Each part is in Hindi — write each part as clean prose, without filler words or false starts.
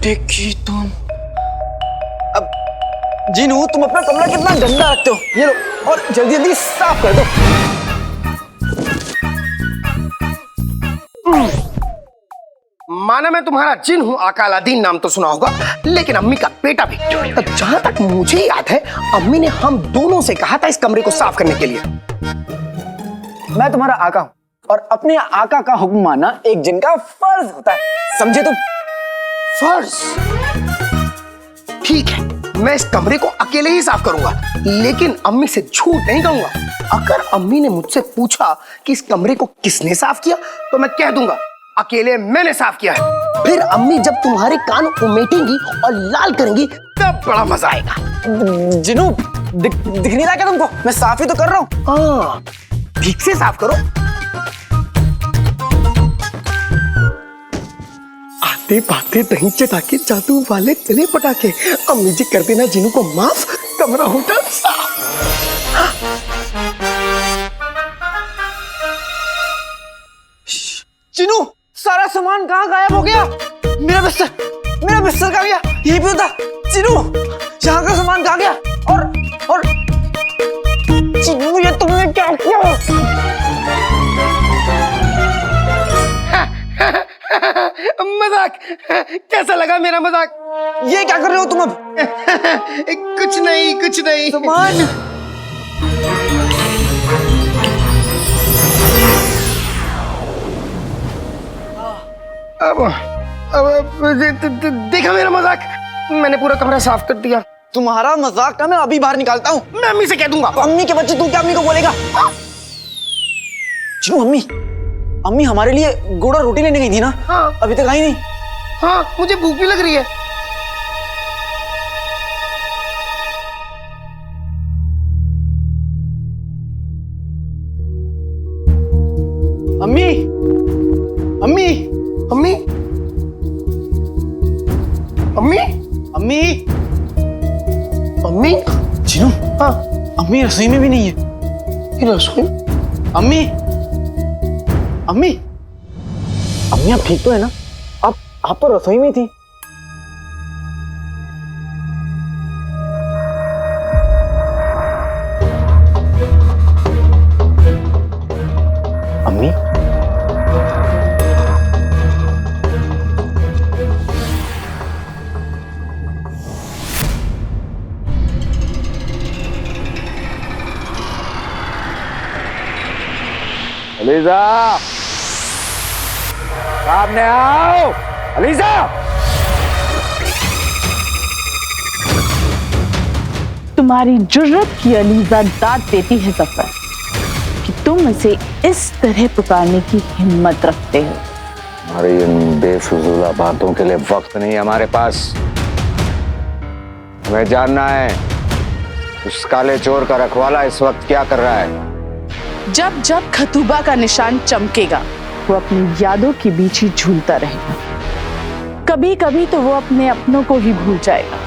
देखी तुम। अब जीनू, तुम अपना कमरा कितना गंदा रखते हो। ये लो और जल्दी जल्दी साफ कर दो। माना मैं तुम्हारा जिन हूँ, आका अलादीन नाम तो सुना होगा, लेकिन अम्मी का बेटा भी। जहां तक मुझे याद है, अम्मी ने हम दोनों से कहा था इस कमरे को साफ करने के लिए। मैं तुम्हारा आका हूँ और अपने आका का हुक्म मानना एक जिन का फर्ज होता है, समझे तुम? फर्ज? ठीक है, मैं इस कमरे को अकेले ही साफ करूंगा, लेकिन अम्मी से झूठ नहीं कहूंगा। अगर अम्मी ने मुझसे पूछा कि इस कमरे को किसने साफ किया, तो मैं कह दूंगा अकेले मैंने साफ किया है। फिर अम्मी जब तुम्हारे कान उमेटेंगी और लाल करेंगी, तब बड़ा मजा आएगा। जिनू, दिख नहीं रहा क्या तुमको? मैं साफ ही तो कर रहा हूँ। हाँ, ठीक से साफ करो। आते बाते दही चटा के जादू वाले चले पटाखे। अम्मी जी कर देना जिनू को माफ, कमरा होटल साफ। जिनू, सारा सामान कहाँ गायब हो गया? मेरा बिस्तर कहाँ गया? यही पे होता। जिनू, यहाँ का सामान कहाँ गया? और जिनू, ये तुमने क्या किया? मजाक कैसा लगा मेरा मजाक? ये क्या कर रहे हो तुम अब? कुछ नहीं। सामान देखा मेरा मजाक? मैंने पूरा कमरा साफ कर दिया। तुम्हारा मजाक ना मैं अभी बाहर निकालता हूँ। मैं अम्मी से कह दूंगा। अम्मी के बच्चे, तू क्या अम्मी को बोलेगा? जिनू, अम्मी हमारे लिए गुड़ और रोटी लेने गई थी ना? हाँ। अभी तक आई नहीं। हाँ, मुझे भूख भी लग रही है। अम्मी, अम्मी, अम्मी, अम्मी, अम्मी, अम्मी। जिनू, हाँ, अम्मी रसोई में भी नहीं है। ये रसोई। अम्मी, अम्मी, अम्मी आप ठीक तो है ना? आप तो रसोई में थी। अम्मी, अलीजा, सामने आओ। अलीजा, तुम्हारी जुर्रत की अलीजा दाद देती है जफर कि तुम इसे इस तरह पुकारने की हिम्मत रखते हो। हमारी इन बेफिजूला बातों के लिए वक्त नहीं है हमारे पास। हमें जानना है उस काले चोर का रखवाला इस वक्त क्या कर रहा है। जब जब खतूबा का निशान चमकेगा, वो अपनी यादों के बीच ही झूलता रहेगा। कभी कभी तो वो अपने अपनों को ही भूल जाएगा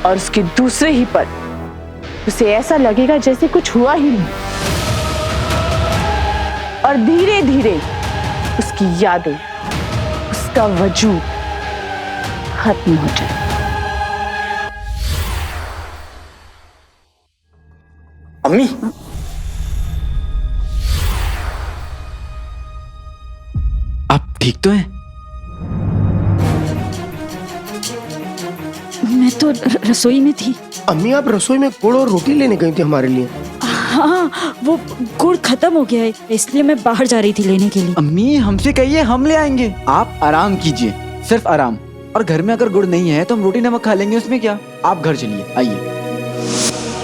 और उसके दूसरे ही पल उसे ऐसा लगेगा जैसे कुछ हुआ ही नहीं, और धीरे धीरे उसकी यादें, उसका वजूद खत्म हो जाए। अम्मी, आप ठीक तो हैं? मैं तो रसोई में थी। अम्मी, आप रसोई में गुड़ और रोटी लेने गई थी हमारे लिए। हाँ, वो गुड़ खत्म हो गया है, इसलिए मैं बाहर जा रही थी लेने के लिए। अम्मी, हमसे कहिए, हम ले आएंगे। आप आराम कीजिए, सिर्फ आराम। और घर में अगर गुड़ नहीं है तो हम रोटी नमक खा लेंगे, उसमें क्या। आप घर चलिए, आइए।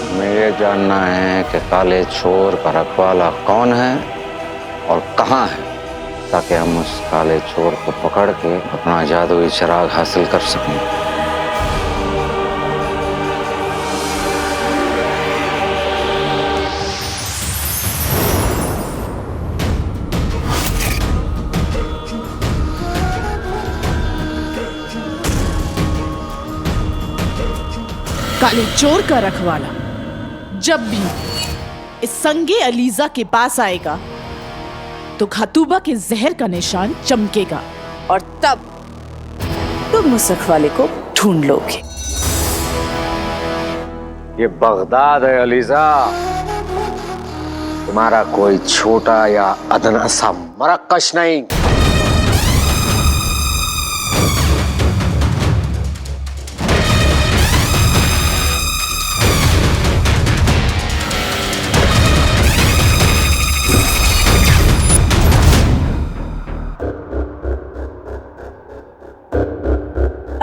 हमें ये जानना है कि काले चोर का रखवाला कौन है और कहाँ है, ताकि हम उस काले चोर को पकड़ के अपना जादुई चिराग हासिल कर सकें। काले चोर का रखवाला जब भी इस संगे अलीजा के पास आएगा तो खतूबा के जहर का निशान चमकेगा और तब तुम उस रखवाले को ढूंढ लोगे। ये बगदाद है अलीजा, तुम्हारा कोई छोटा या अदना सा मरकश नहीं।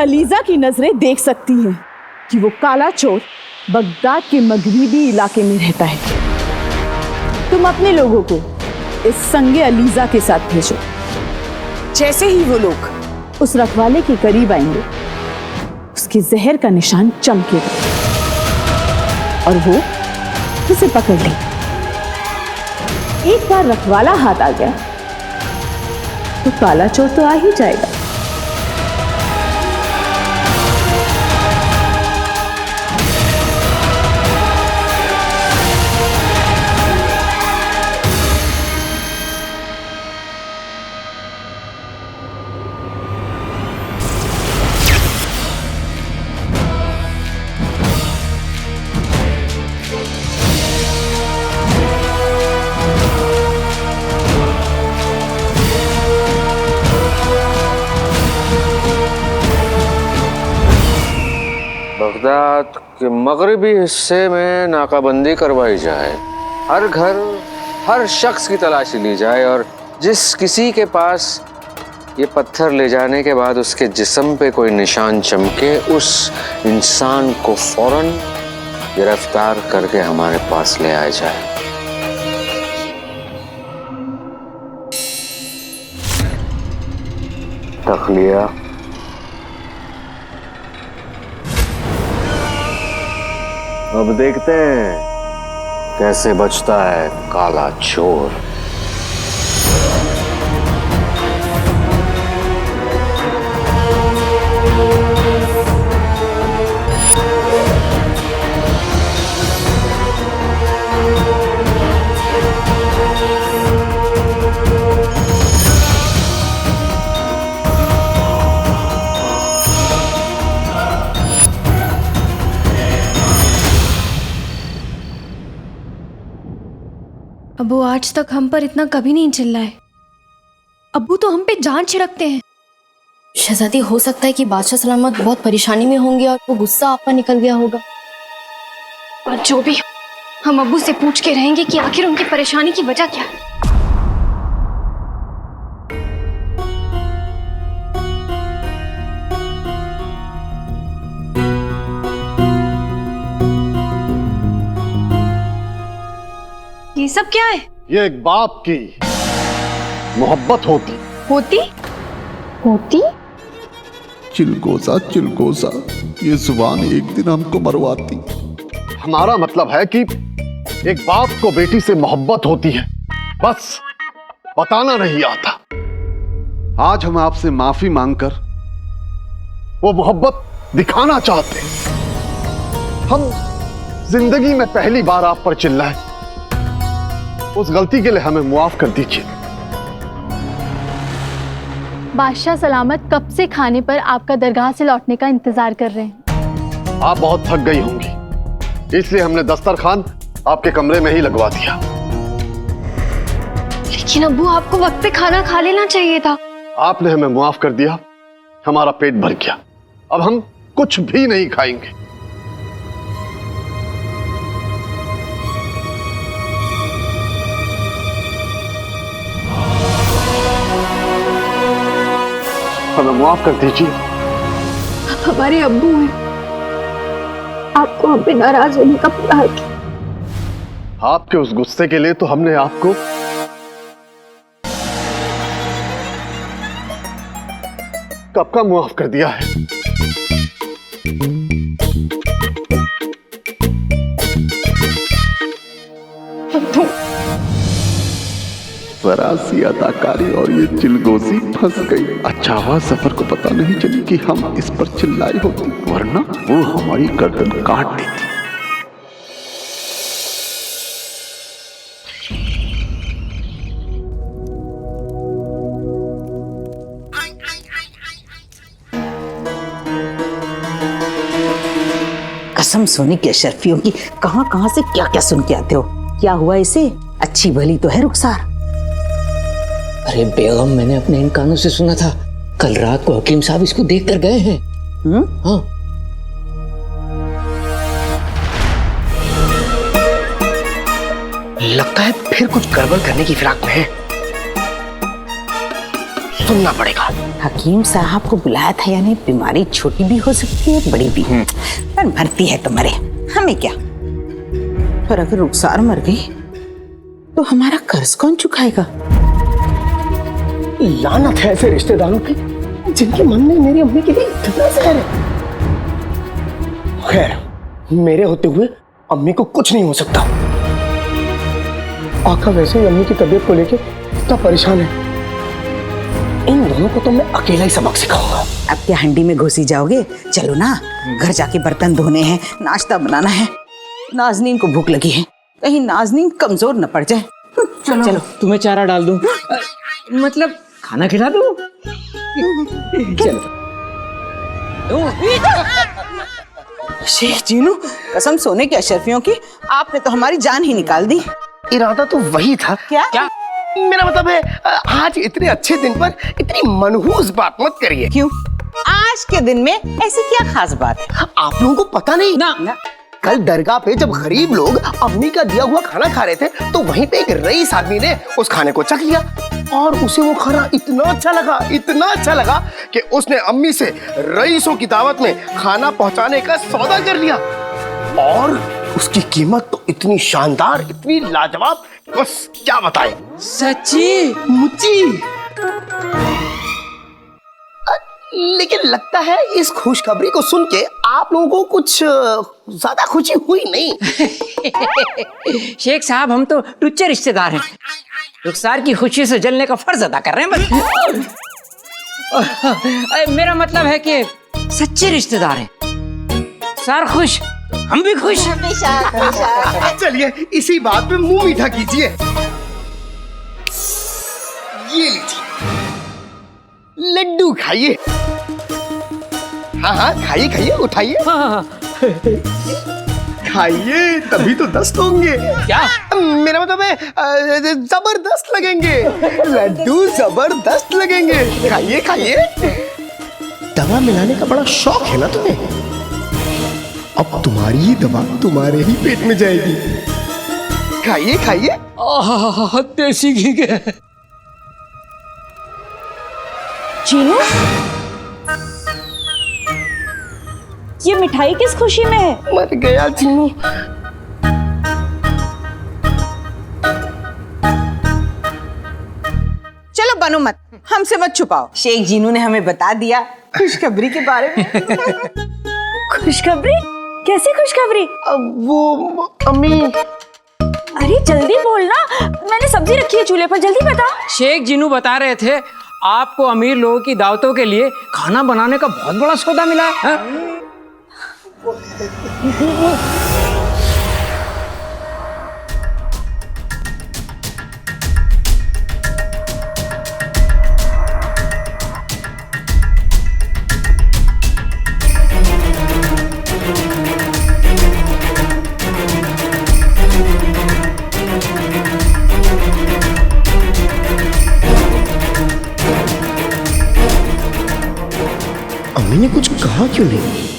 अलीजा की नजरें देख सकती हैं कि वो काला चोर बगदाद के मगरिबी इलाके में रहता है। तुम अपने लोगों को इस संगे अलीजा के साथ भेजो। जैसे ही वो लोग उस रखवाले के करीब आएंगे, उसके जहर का निशान चमकेगा और वो उसे पकड़ लेंगे। एक बार रखवाला हाथ आ गया तो काला चोर तो आ ही जाएगा। बगदाद के मगरबी हिस्से में नाकाबंदी करवाई जाए, हर घर हर शख्स की तलाशी ली जाए और जिस किसी के पास ये पत्थर ले जाने के बाद उसके जिस्म पे कोई निशान चमके, उस इंसान को फौरन गिरफ्तार करके हमारे पास ले आया जाए। तखलिया अब देखते हैं कैसे बचता है काला चोर। अबू आज तक हम पर इतना कभी नहीं चिल्लाए। अब्बू तो हम पे जान छिड़कते हैं। शहजादी, हो सकता है कि बादशाह सलामत बहुत परेशानी में होंगे और वो गुस्सा आप पर निकल गया होगा। और जो भी हम अब्बू से पूछ के रहेंगे कि आखिर उनकी परेशानी की वजह क्या है। ये सब क्या है? ये एक बाप की मोहब्बत होती होती चिलगोजा चिलगोजा, ये जुबान एक दिन हमको मरवाती। हमारा मतलब है कि एक बाप को बेटी से मोहब्बत होती है, बस बताना नहीं आता। आज हम आपसे माफी मांगकर वो मोहब्बत दिखाना चाहते हैं। हम जिंदगी में पहली बार आप पर चिल्लाए, उस गलती के लिए हमें मुआफ कर दीजिए। बादशाह सलामत कब से खाने पर आपका दरगाह से लौटने का इंतजार कर रहे हैं। आप बहुत थक गई होंगी, इसलिए हमने दस्तरखान आपके कमरे में ही लगवा दिया। लेकिन अब्बू आपको वक्त पे खाना खा लेना चाहिए था। आपने हमें मुआफ कर दिया, हमारा पेट भर गया। अब हम कुछ भी नहीं खाएंगे। हमें माफ कर दीजिए। आप हमारे अब्बू हैं, आपको हम पे नाराज होने का पूरा हक है। आपके उस गुस्से के लिए तो हमने आपको कब का मुआफ कर दिया है। फरासी अदाकारी और ये चिलगोजी फंस गई। अच्छा हुआ सफर को पता नहीं चली कि हम इस पर चिल्लाए होते, वरना वो हमारी गर्दन काट देती। कसम सोने की अशरफियों की, कहां कहां से क्या क्या सुन के आते हो। क्या हुआ इसे? अच्छी भली तो है रुखसार। अरे बेगम, मैंने अपने इन कानों से सुना था कल रात को हकीम साहब इसको देख कर गए हैं। हाँ। लगता है फिर कुछ गड़बड़ करने की फिराक में है। सुनना पड़ेगा। हकीम साहब को बुलाया था, यानी बीमारी छोटी भी हो सकती है बड़ी भी, पर मरती है तो मरे, हमें क्या। पर अगर रुखसार मर गई तो हमारा कर्ज कौन चुकाएगा? लानत है ऐसे रिश्तेदारों की जिनके मन में मेरी अम्मी के लिए इतना जहर है। खैर, मेरे होते हुए अम्मी को कुछ नहीं हो सकता। आका वैसे ही अम्मी की तबीयत को लेकर इतना परेशान है। इन दोनों को तो मैं अकेला ही सबक सिखाऊंगा। अब क्या हंडी में घुसी जाओगे? चलो ना, घर जाके बर्तन धोने हैं, नाश्ता बनाना है। नाजनीन को भूख लगी है, कहीं नाजनीन कमजोर न पड़ जाए। चलो चलो, तुम्हें चारा डाल दूं, मतलब खाना खिला दूं। चलो। शेख जीनू, कसम सोने की अशरफियों की, आपने तो हमारी जान ही निकाल दी। इरादा तो वही था। क्या? मेरा मतलब है, आज इतने अच्छे दिन पर इतनी मनहूस बात मत करिए। क्यों? आज के दिन में ऐसी क्या खास बात है? आप लोगों को पता नहीं ना? कल दरगाह पे जब गरीब लोग अम्मी का दिया हुआ खाना खा रहे थे, तो वहीं पे एक रईस आदमी ने उस खाने को चख लिया और उसे वो खाना इतना अच्छा लगा कि उसने अम्मी से रईसों की दावत में खाना पहुंचाने का सौदा कर लिया। और उसकी कीमत तो इतनी शानदार, इतनी लाजवाब, बस क्या बताएं। सच्ची? मुच्ची। लेकिन लगता है इस खुशखबरी को सुन के आप लोगों को कुछ ज्यादा खुशी हुई नहीं। शेख साहब, हम तो टुच्चे रिश्तेदार हैं, रुखसार की खुशी से जलने का फर्ज अदा कर रहे हैं बस। मेरा मतलब है कि सच्चे रिश्तेदार हैं। सार खुश, हम भी खुश। चलिए इसी बात पे मुंह मीठा कीजिए। ये लीजिए लड्डू, खाइए। हाँ, खाइए, उठाइए। खाइए, तभी तो दस्त होंगे। क्या? मेरा मतलब है जबरदस्त लगेंगे लड्डू, जबरदस्त लगेंगे। खाइए। दवा मिलाने का बड़ा शौक है ना तुम्हें? अब तुम्हारी ही दवा तुम्हारे ही पेट में जाएगी। खाइए। देसी घी के। चीनू, ये मिठाई किस खुशी में है? मर गया चीनू। चलो बनो मत, हमसे मत छुपाओ। शेख जीनू ने हमें बता दिया खुशखबरी के बारे में। खुशखबरी? कैसी खुशखबरी? वो अम्मी। अरे जल्दी बोलना, मैंने सब्जी रखी है चूल्हे पर, जल्दी बता। शेख जीनू बता रहे थे आपको अमीर लोगों की दावतों के लिए खाना बनाने का बहुत बड़ा सौदा मिला है। अम्मी ने कुछ कहा क्यों नहीं?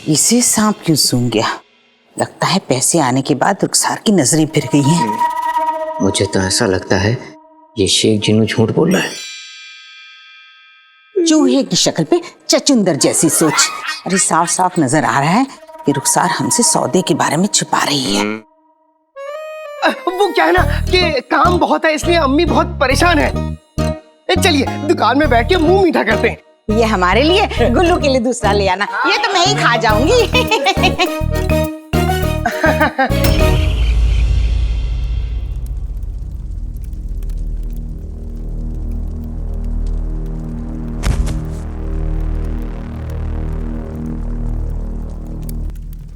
इसे सांप क्यों सूंघ गया? लगता है पैसे आने के बाद रुखसार की नजरें फिर गई हैं। मुझे तो ऐसा लगता है ये शेख जीनू झूठ बोल रहा है। चूहे की शक्ल पे चचुंदर जैसी सोच। अरे साफ साफ नजर आ रहा है कि रुखसार हमसे सौदे के बारे में छुपा रही है। वो क्या है ना कि काम बहुत है, इसलिए अम्मी बहुत परेशान है। चलिए दुकान में बैठ के मुंह मीठा करते हैं। ये हमारे लिए, गुल्लू के लिए दूसरा ले आना। ये तो मैं ही खा जाऊंगी।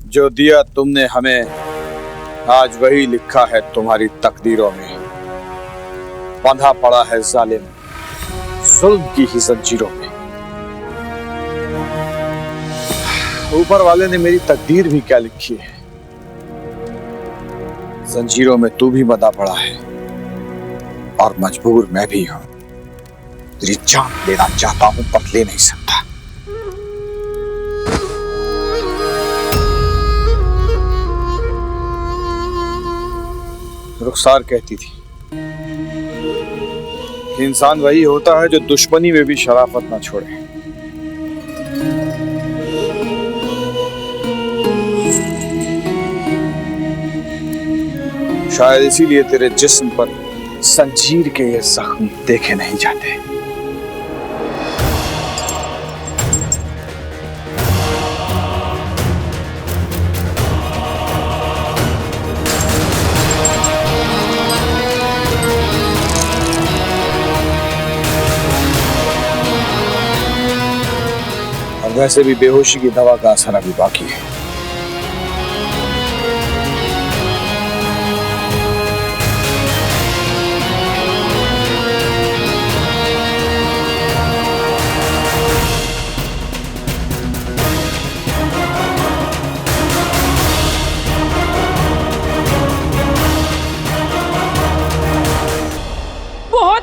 जो दिया तुमने हमें, आज वही लिखा है तुम्हारी तकदीरों में। बंधा पड़ा है जालिम जुल्म की ही जंजीरों में। ऊपर वाले ने मेरी तकदीर भी क्या लिखी है। जंजीरों में तू भी बंधा पड़ा है और मजबूर मैं भी हूं। तेरी जान लेना चाहता हूं पर ले नहीं सकता। रुखसार कहती थी कि इंसान वही होता है जो दुश्मनी में भी शराफत ना छोड़े। शायद इसीलिए तेरे जिस्म पर जंजीर के ये जख्म देखे नहीं जाते। और वैसे भी बेहोशी की दवा का असर अभी बाकी है।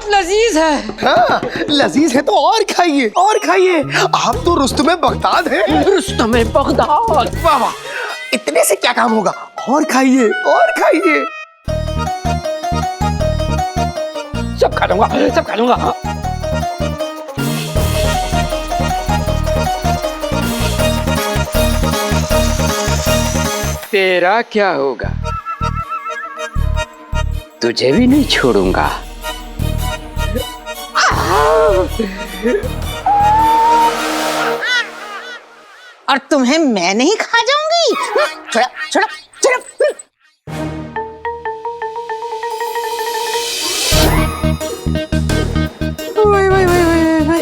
लजीज है। हाँ, लजीज है तो और खाइए और खाइए। आप तो रुस्तमे बगदाद हैं। रुस्तमे बगदाद। वाह वाह, इतने से क्या काम होगा, और खाइए और खाइए। सब खा लूंगा, सब खा लूंगा। तेरा क्या होगा? तुझे भी नहीं छोड़ूंगा। और तुम्हें मैं नहीं खा जाऊंगी। छोड़ा छोड़ा छोड़ा। ओए ओए ओए ओए ओए।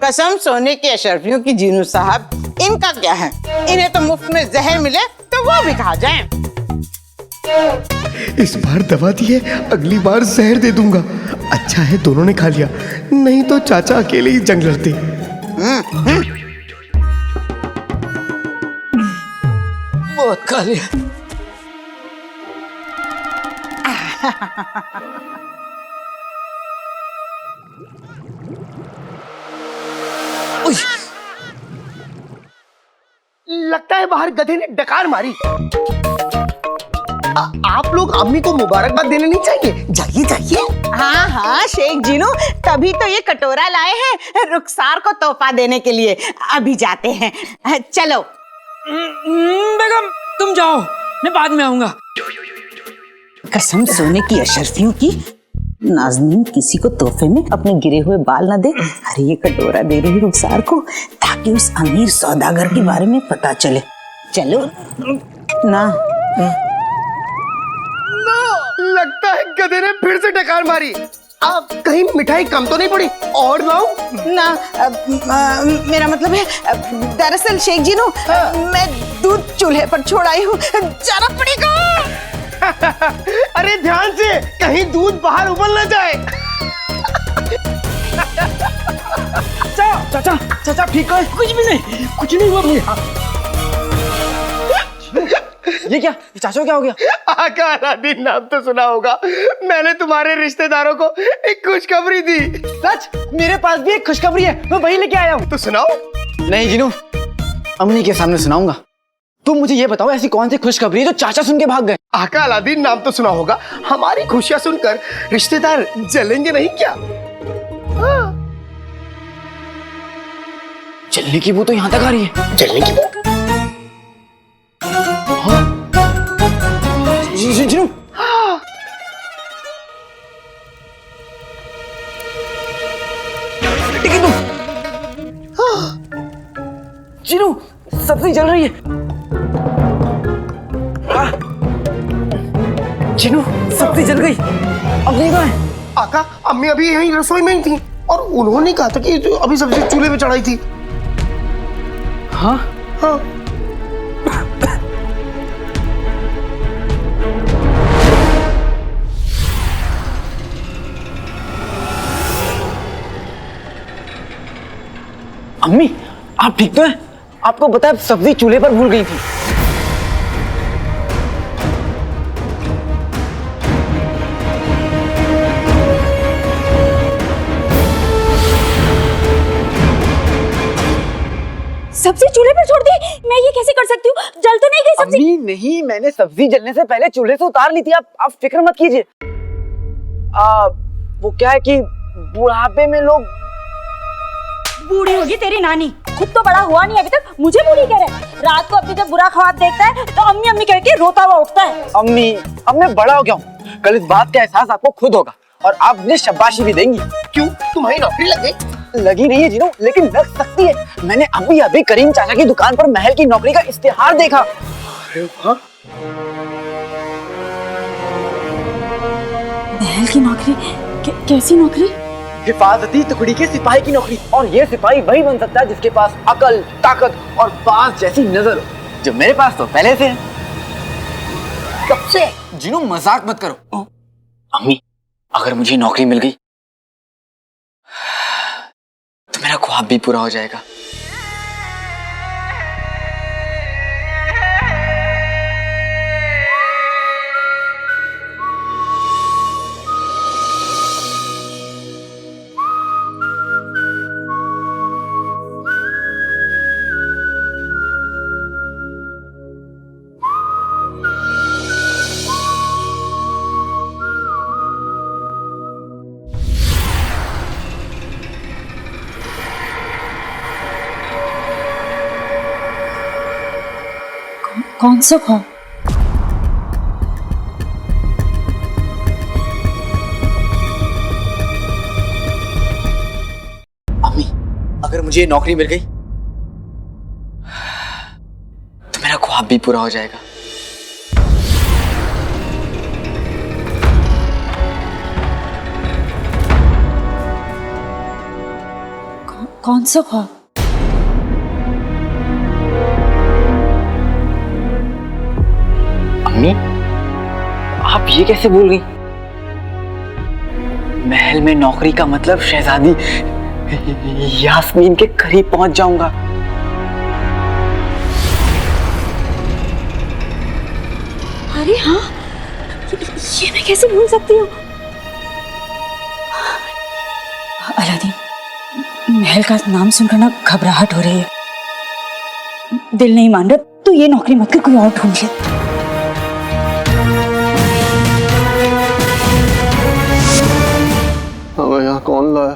कसम सोने के अशरफियों की जीनू साहब, इनका क्या है? इन्हें तो मुफ्त में जहर मिले तो वो भी खा जाएं। इस बार दवा दी है, अगली बार जहर दे दूंगा। अच्छा है दोनों ने खा लिया, नहीं तो चाचा अकेले ही जंग लड़ते। बहुत खा लिया। लगता है बाहर गधे ने डकार मारी। आप लोग अम्मी को मुबारकबाद देने नहीं चाहिए? जाइए जाइए। हाँ हाँ शेख जीनू, तभी तो ये कटोरा लाए हैं रुखसार को तोहफा देने के लिए। अभी जाते हैं, चलो। बेगम तुम जाओ, मैं बाद में आऊंगा। कसम सोने की अशरफियों की, नाज़नीन किसी को तोहफे में अपने गिरे हुए बाल न दे। अरे ये कटोरा दे रही रुखसार को ताकि उस अमीर सौदागर के बारे में पता चले। चलो ना। लगता है गधे ने फिर से डकार मारी। आप कहीं मिठाई कम तो नहीं पड़ी? और लाऊं? ना मेरा मतलब है, दरअसल शेख जीनू मैं दूध चूल्हे पर छोड़ आई हूँ, जाना पड़ेगा। अरे ध्यान से, कहीं दूध बाहर उबल न जाए। चाचा चाचा ठीक है? कुछ भी नहीं, कुछ नहीं हुआ मुझे। ये क्या, चाचा क्या हो गया? आका अलादीन नाम तो सुना होगा। मैंने तुम्हारे रिश्तेदारों को एक खुशखबरी दी। सच? मेरे पास भी एक खुशखबरी है, मैं वही लेके आया हूँ। तो सुनाओ। नहीं जीनू, अम्मी के सामने सुनाऊंगा। तुम मुझे ये बताओ, ऐसी कौन सी खुशखबरी है जो चाचा सुन के भाग गए? आका अलादीन नाम तो सुना होगा। हमारी खुशियां सुनकर रिश्तेदार जलेंगे नहीं क्या? हाँ। जलने की बू तो यहाँ तक आ रही है। जलने की बू? जीनू, जीनू सब्जी जल रही है। जीनू सब्जी जल गई। अब नहीं कहाँ है? आका अम्मी अभी यहीं रसोई में ही थी और उन्होंने कहा था कि अभी सब्जी चूल्हे पे चढ़ाई थी। हाँ हाँ। अम्मी आप ठीक तो हैं? आपको बताया सब्जी चूल्हे पर भूल गई थी। सब्जी चूल्हे पर छोड़ दी? मैं ये कैसे कर सकती हूँ? जल तो नहीं गई सब्जी? अम्मी नहीं, मैंने सब्जी जलने से पहले चूल्हे से उतार ली थी। आप फिक्र मत कीजिए। वो क्या है कि बुढ़ापे में लोग। बूढ़ी होगी तेरी नानी, खुद तो बड़ा हुआ नहीं अभी तक, मुझे बूढ़ी कह रहा है। रात को अपनी जब बुरा ख्वाब देखता है तो अम्मी अम्मी कह के रोता हुआ उठता है। अम्मी अब मैं बड़ा हो गया हूँ, कल इस बात का एहसास आपको खुद होगा और आप मुझे शाबाशी भी देंगी। क्यों, तुम्हारी नौकरी लग गई? लगी नहीं है जीनू, लेकिन लग सकती है। मैंने अभी करीम चाचा की दुकान पर महल की नौकरी का इश्तिहार देखा। अरे वाह, महल की नौकरी? कैसी नौकरी? हिफाजती टुकड़ी के सिपाही की नौकरी। और ये सिपाही वही बन सकता है जिसके पास अकल, ताकत और बाज जैसी नजर हो, जो मेरे पास तो पहले से है। कब से? जीनू मजाक मत करो। अम्मी अगर मुझे नौकरी मिल गई तो मेरा ख्वाब भी पूरा हो जाएगा। कौन सा ख्वाब? अम्मी अगर मुझे नौकरी मिल गई तो मेरा ख्वाब भी पूरा हो जाएगा। कौन सा ख्वाब? अम्मी आप ये कैसे भूल गई? महल में नौकरी का मतलब शहजादी यास्मीन के करीब पहुंच जाऊंगा। अरे हाँ, ये मैं कैसे भूल सकती हूँ? अलादीन, महल का नाम सुनकर ना घबराहट हो रही है। दिल नहीं मान रहा तो ये नौकरी मत कर, कोई और ढूंढ ले। हमें यहाँ कौन लाया?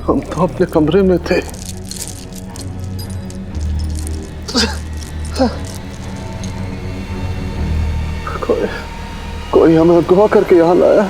हम तो अपने कमरे में थे। कोई हमें अगवा करके यहाँ लाया।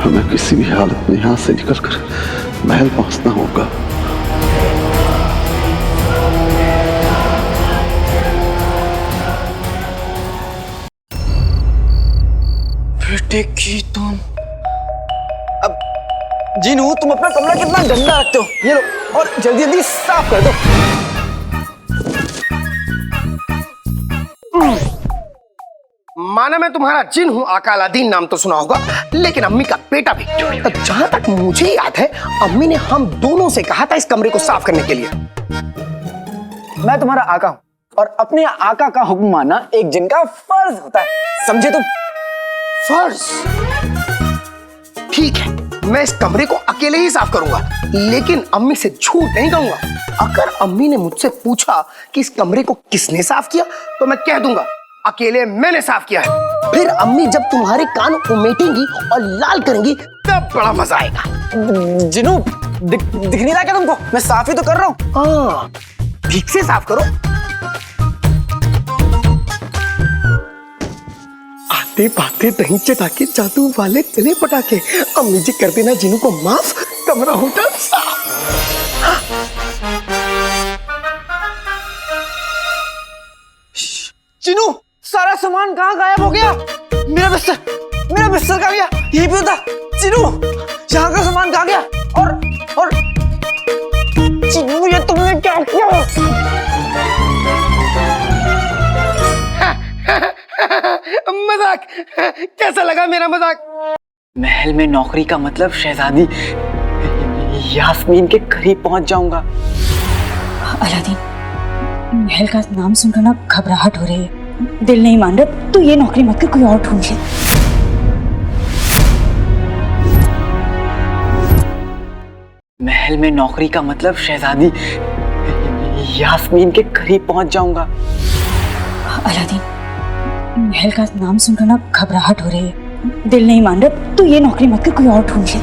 हमें किसी भी हालत में यहाँ से निकलकर महल पहुंचना होगा। बेटे की तुम अब जीनू, तुम अपना कमरा कितना गंदा रखते हो। ये लो और जल्दी जल्दी साफ कर दो। माना मैं तुम्हारा जिन हूँ, आका अलादीन नाम तो सुना होगा, लेकिन अम्मी का बेटा भी। जहां तक मुझे याद है, अम्मी ने हम दोनों से कहा था इस कमरे को साफ करने के लिए। मैं तुम्हारा आका हूँ और अपने आका का हुक्म मानना एक जिन का फर्ज होता है, समझे तुम? फर्ज? ठीक है, मैं इस कमरे को अकेले ही साफ करूंगा, लेकिन अम्मी से झूठ नहीं कहूंगा। अगर अम्मी ने मुझसे पूछा कि इस कमरे को किसने साफ किया, तो मैं कह दूंगा अकेले मैंने साफ किया है। फिर अम्मी जब तुम्हारे कान उमेटेंगी और लाल करेंगी, तब बड़ा मजा आएगा। जिनू दिख नहीं रहा क्या तुमको? मैं साफ ही तो कर रहा हूँ। हाँ, ठीक से साफ करो। बातें बातें दही चटा के जादू वाले चले पटाखे। अम्मी जी कर देना जिनू को माफ, कमरा होटल साफ। चिनू, सारा सामान कहाँ गायब हो गया? मेरा बिस्तर कहाँ गया? यही पे था। चिनू, यहाँ का सामान कहाँ गया? और चिनू, ये तुमने क्या किया? मजाक कैसा लगा मेरा मजाक? महल में नौकरी का मतलब शहजादी यास्मीन के करीब पहुंच जाऊंगा। अलादीन, महल का नाम सुनकर ना घबराहट हो रही है, दिल नहीं मान रहा। तू ये नौकरी मत कर, कोई और ढूंढ ले। महल में नौकरी का मतलब शहजादी यास्मीन के करीब पहुंच जाऊंगा। अलादीन, महल का नाम सुनकर ना घबराहट हो रही है, दिल नहीं मान रहा। तू ये नौकरी मत कर, कोई और ढूंढ ले।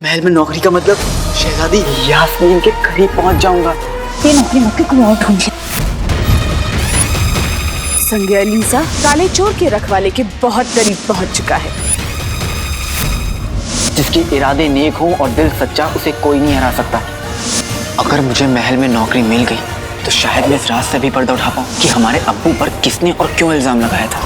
महल में नौकरी का मतलब शहजादी यास्मीन के करीब पहुंच जाऊंगा। ये नौकरी मत कर, कोई और ढूंढ ले। संगे अलीजा काले चोर के रखवाले के बहुत करीब पहुंच चुका है। जिसके इरादे नेक हों और दिल सच्चा, उसे कोई नहीं हरा सकता। अगर मुझे महल में नौकरी मिल गई तो शायद मैं इस रात से भी पर्दा उठा पाऊं कि हमारे अब्बू पर किसने और क्यों इल्जाम लगाया था।